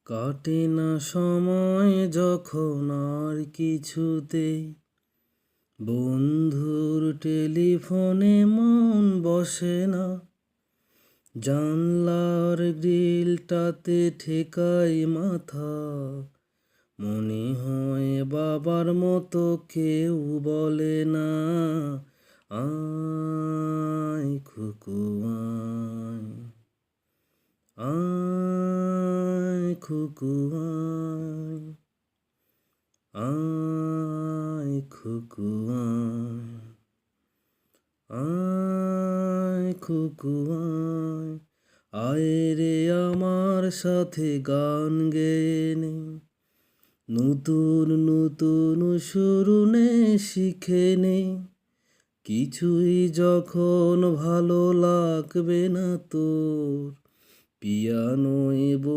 কাটে না সময় যখন আর কিছুতেই বন্ধুর টেলিফোনে মন বসে না, জানলার গ্রিলটাতে ঠেকাই মাথা, মনে হয় বাবার মতো কেউ বলে না, আয় খুকু আয়, আয় খুকু আয়, আয় খুকু আয়, আয় খুকু আয়, আয় রে আমার সাথে গান গেয়ে নে, নতুন নতুন শুরু নে শিখে নে, কিছুই যখন ভালো লাগবে না তোর, পিয়ানোয়